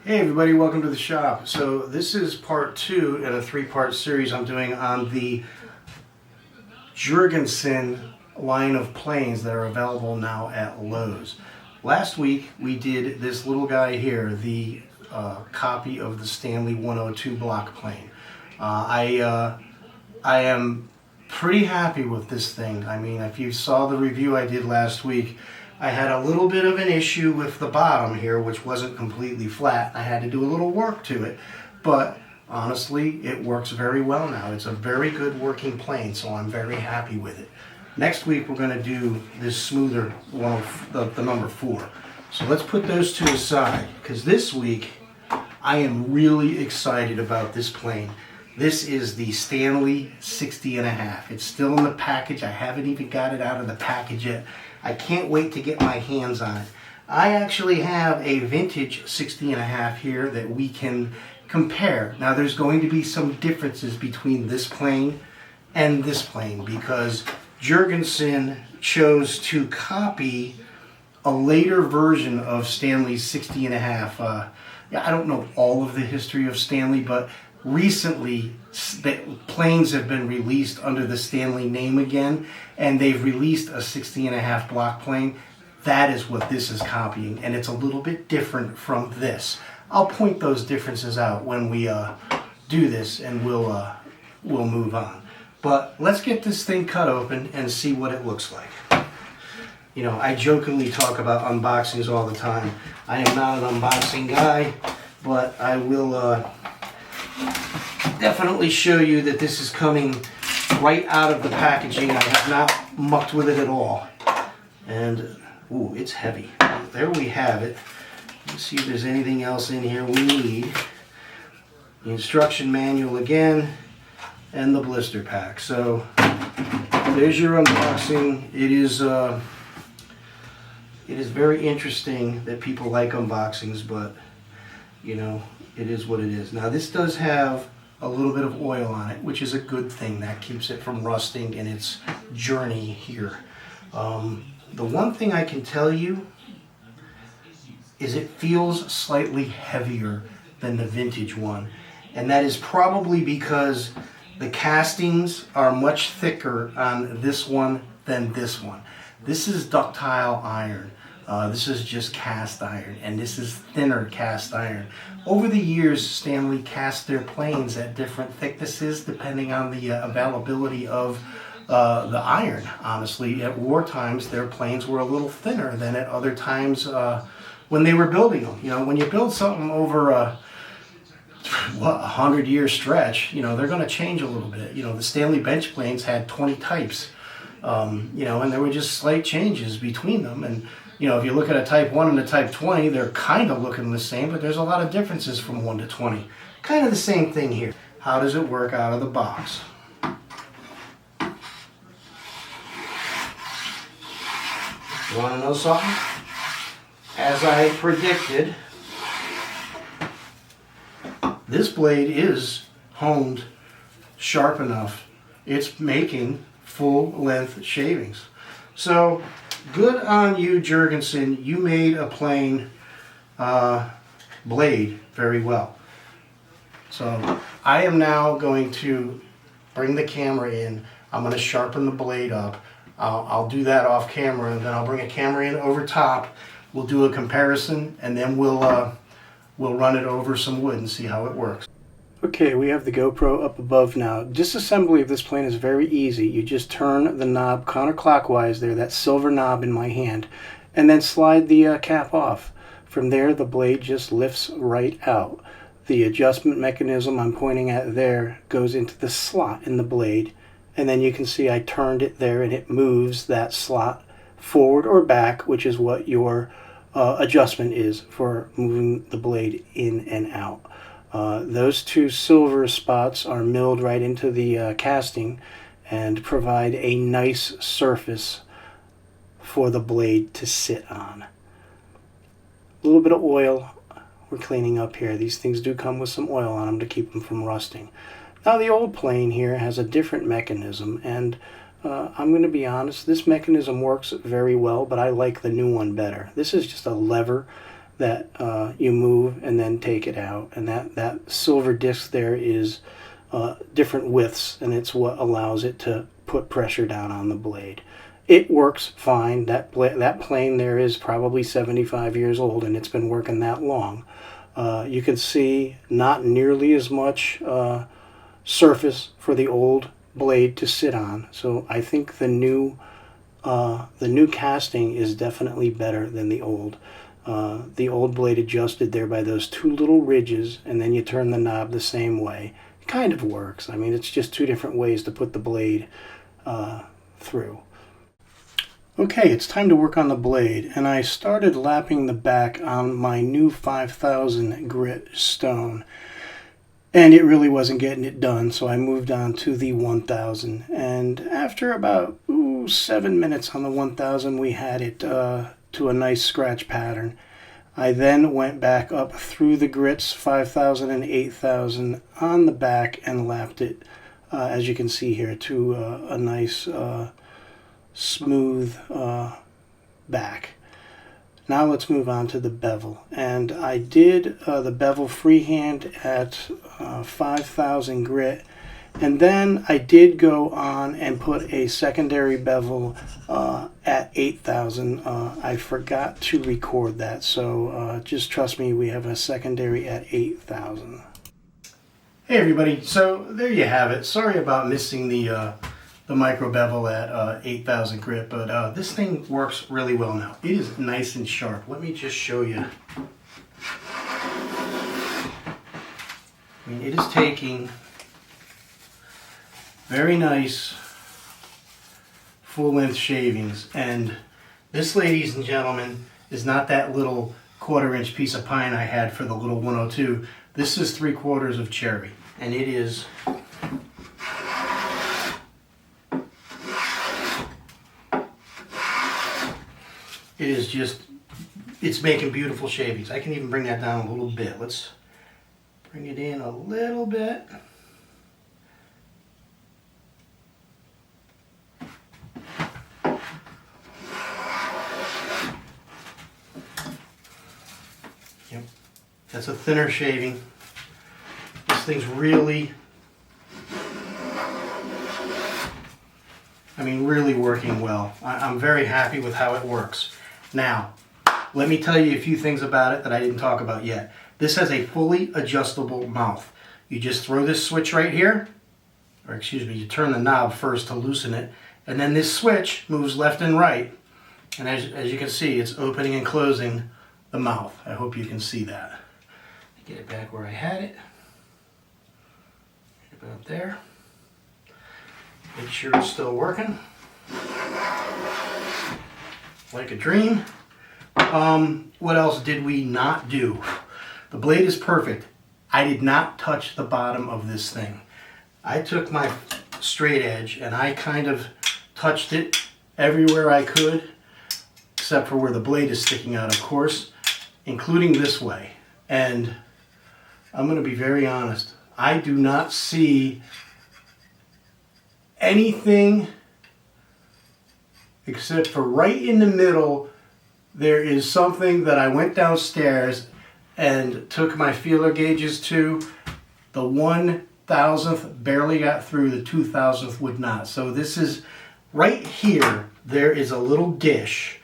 Hey everybody, welcome to the shop. So this is part 2 in a 3-part series I'm doing on the Jorgensen line of planes that are available now at Lowe's. Last week we did this little guy here, the copy of the Stanley 102 block plane. I am pretty happy with this thing. I mean, if you saw the review I did last week, I had a little bit of an issue with the bottom here, which wasn't completely flat. I had to do a little work to it, but honestly, it works very well now. It's a very good working plane, so I'm very happy with it. Next week, we're going to do this smoother one, the number 4. So let's put those two aside, because this week, I am really excited about this plane. This is the Stanley 60½. It's still in the package. I haven't even got it out of the package yet. I can't wait to get my hands on it. I actually have a vintage 60½here that we can compare. Now there's going to be some differences between this plane and this plane because Jorgensen chose to copy a later version of Stanley's 60½. I don't know all of the history of Stanley, but recently planes have been released under the Stanley name again, and they've released a 60½block plane. That is what this is copying, and it's a little bit different from this. I'll point those differences out when we do this, and we'll move on. But let's get this thing cut open and see what it looks like. You know, I jokingly talk about unboxings all the time. I am not an unboxing guy, but I will definitely show you that this is coming right out of the packaging. I have not mucked with it at all. And, ooh, it's heavy. There we have it. Let's see if there's anything else in here we need. The instruction manual again, and the blister pack. So, there's your unboxing. It is very interesting that people like unboxings, but, you know, it is what it is. Now, this does have a little bit of oil on it, which is a good thing. That keeps it from rusting in its journey here. The one thing I can tell you is it feels slightly heavier than the vintage one. And that is probably because the castings are much thicker on this one than this one. This is ductile iron. This is just cast iron, and this is thinner cast iron. Over the years, Stanley cast their planes at different thicknesses depending on the availability of the iron. Honestly, at war times, their planes were a little thinner than at other times when they were building them. You know, when you build something over a 100-year stretch, you know, they're going to change a little bit. You know, the Stanley bench planes had 20 types, you know, and there were just slight changes between them. And you know, if you look at a Type 1 and a Type 20, they're kind of looking the same, but there's a lot of differences from 1 to 20. Kind of the same thing here. How does it work out of the box? You want to know something? As I predicted, this blade is honed sharp enough. It's making full-length shavings. So, good on you, Jorgensen. You made a plane blade very well. So I am now going to bring the camera in. I'm going to sharpen the blade up. I'll do that off camera, and then I'll bring a camera in over top. We'll do a comparison, and then we'll run it over some wood and see how it works. Okay, we have the GoPro up above now. Disassembly of this plane is very easy. You just turn the knob counterclockwise there, that silver knob in my hand, and then slide the cap off. From there, the blade just lifts right out. The adjustment mechanism I'm pointing at there goes into the slot in the blade, and then you can see I turned it there and it moves that slot forward or back, which is what your adjustment is for moving the blade in and out. Those two silver spots are milled right into the casting and provide a nice surface for the blade to sit on. A little bit of oil we're cleaning up here. These things do come with some oil on them to keep them from rusting. Now the old plane here has a different mechanism, and I'm going to be honest, this mechanism works very well, but I like the new one better. This is just a lever that you move and then take it out. And that silver disc there is different widths, and it's what allows it to put pressure down on the blade. It works fine. That plane there is probably 75 years old, and it's been working that long. You can see not nearly as much surface for the old blade to sit on. So I think the new casting is definitely better than the old. The old blade adjusted there by those two little ridges, and then you turn the knob the same way. It kind of works. I mean, it's just two different ways to put the blade through. Okay, it's time to work on the blade, and I started lapping the back on my new 5000 grit stone, and it really wasn't getting it done, so I moved on to the 1000, and after about 7 minutes on the 1000, we had it to a nice scratch pattern. I then went back up through the grits 5000 and 8000 on the back and lapped it, as you can see here, to a nice smooth back. Now let's move on to the bevel, and I did the bevel freehand at 5000 grit, and then I did go on and put a secondary bevel at 8000. I forgot to record that, so just trust me, we have a secondary at 8000. Hey everybody, so there you have it. Sorry about missing the micro bevel at 8000 grit, but this thing works really well now. It is nice and sharp. Let me just show you. I mean, it is taking very nice full-length shavings, and this, ladies and gentlemen, is not that little 1/4-inch piece of pine I had for the little 102. This is 3/4 of cherry, and it is just, it's making beautiful shavings. I can even bring that down a little bit. Let's bring it in a little bit. Yep, that's a thinner shaving. This thing's really, really working well. I'm very happy with how it works. Now, let me tell you a few things about it that I didn't talk about yet. This has a fully adjustable mouth. You just throw this switch right here, or excuse me, you turn the knob first to loosen it, and then this switch moves left and right, and as you can see, it's opening and closing the mouth. I hope you can see that. Get it back where I had it. About there. Make sure it's still working. Like a dream. What else did we not do? The blade is perfect. I did not touch the bottom of this thing. I took my straight edge and I kind of touched it everywhere I could, except for where the blade is sticking out, of course, including this way. And I'm going to be very honest. I do not see anything except for right in the middle. There is something that I went downstairs and took my feeler gauges to. The 1,000th barely got through, the 2,000th would not. So this is right here. There is a little dish,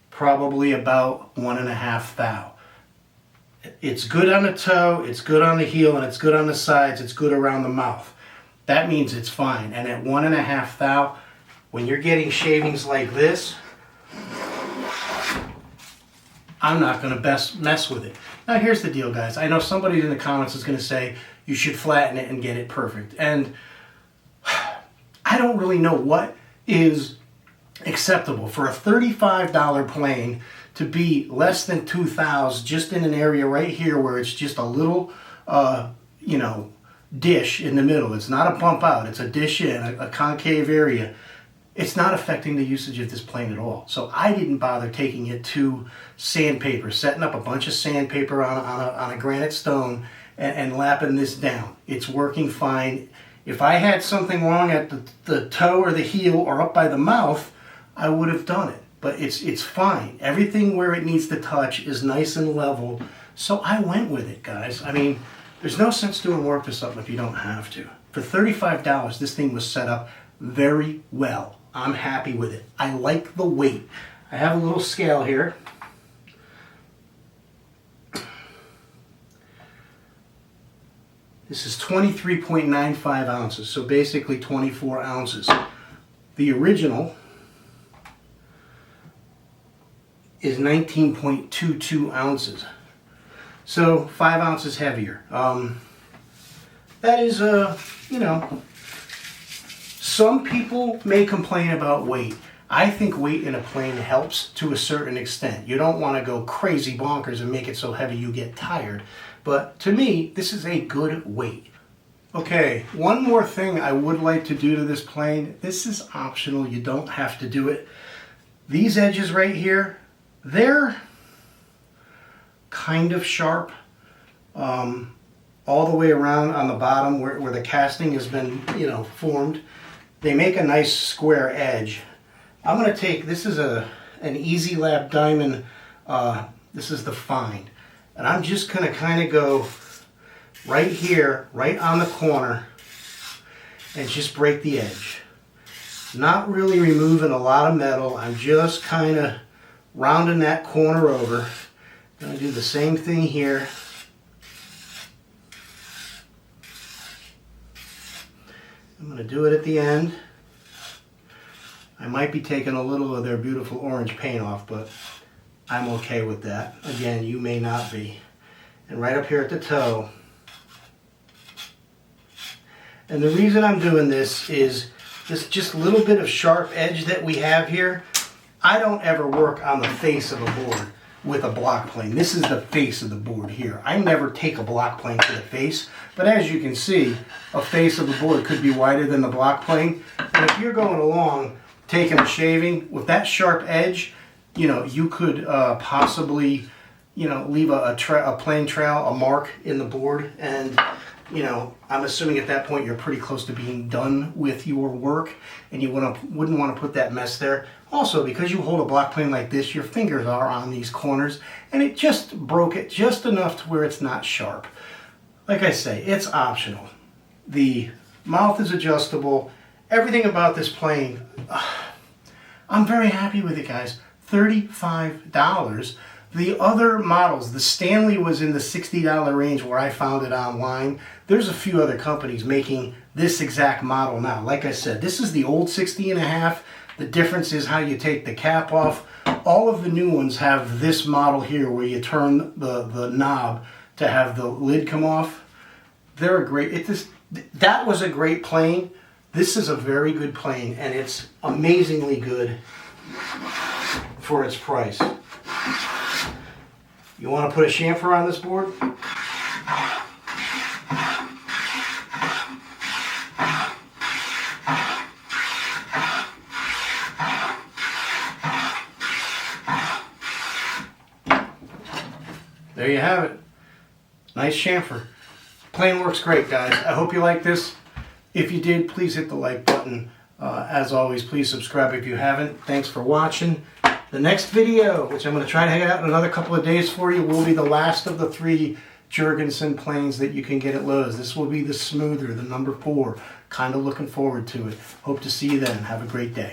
probably about 1.5 thou. It's good on the toe, it's good on the heel, and it's good on the sides, it's good around the mouth. That means it's fine. And at 1.5 thou, when you're getting shavings like this, I'm not going to mess with it. Now here's the deal, guys. I know somebody in the comments is going to say you should flatten it and get it perfect. And I don't really know what is acceptable for a $35 plane to be less than 2 thous just in an area right here where it's just a little, dish in the middle. It's not a bump out. It's a dish in, a concave area. It's not affecting the usage of this plane at all. So I didn't bother taking it to sandpaper, setting up a bunch of sandpaper on a granite stone and lapping this down. It's working fine. If I had something wrong at the toe or the heel or up by the mouth, I would have done it. but it's fine. Everything where it needs to touch is nice and level. So I went with it, guys. I mean, there's no sense doing work to something if you don't have to. For $35, this thing was set up very well. I'm happy with it. I like the weight. I have a little scale here. This is 23.95 ounces, so basically 24 ounces. The original is 19.22 ounces. So 5 ounces heavier. That is, you know, some people may complain about weight. I think weight in a plane helps to a certain extent. You don't want to go crazy bonkers and make it so heavy you get tired. But to me, this is a good weight. Okay, one more thing I would like to do to this plane. This is optional. You don't have to do it. These edges right here, they're kind of sharp. All the way around on the bottom where the casting has been, you know, formed. They make a nice square edge. I'm going to take, this is an Easy Lap Diamond, this is the Fine. And I'm just going to kind of go right here, right on the corner, and just break the edge. Not really removing a lot of metal. I'm just kind of rounding that corner over. Going to do the same thing here. I'm going to do it at the end. I might be taking a little of their beautiful orange paint off, but I'm okay with that. Again, you may not be. And right up here at the toe. And the reason I'm doing this is this just little bit of sharp edge that we have here. I don't ever work on the face of a board with a block plane. This is the face of the board here. I never take a block plane to the face, but as you can see, a face of the board could be wider than the block plane. And if you're going along, taking a shaving with that sharp edge, you know, you could possibly, you know, leave a plane trail, a mark in the board, and you know, I'm assuming at that point you're pretty close to being done with your work, and you wouldn't want to put that mess there. Also, because you hold a block plane like this, your fingers are on these corners, and it just broke it just enough to where it's not sharp. Like I say, it's optional. The mouth is adjustable. Everything about this plane, I'm very happy with it, guys. $35. The other models, the Stanley was in the $60 range where I found it online. There's a few other companies making this exact model now. Like I said, this is the old 60.5. The difference is how you take the cap off. All of the new ones have this model here where you turn the knob to have the lid come off. They're a great, that was a great plane. This is a very good plane, and it's amazingly good for its price. You want to put a chamfer on this board? There you have it. Nice chamfer. Plane works great, guys. I hope you like this. If you did, please hit the like button. As always, please subscribe if you haven't. Thanks for watching. The next video, which I'm going to try to hang out in another couple of days for you, will be the last of the 3 Jorgensen planes that you can get at Lowe's. This will be the smoother, the number 4. Kind of looking forward to it. Hope to see you then. Have a great day.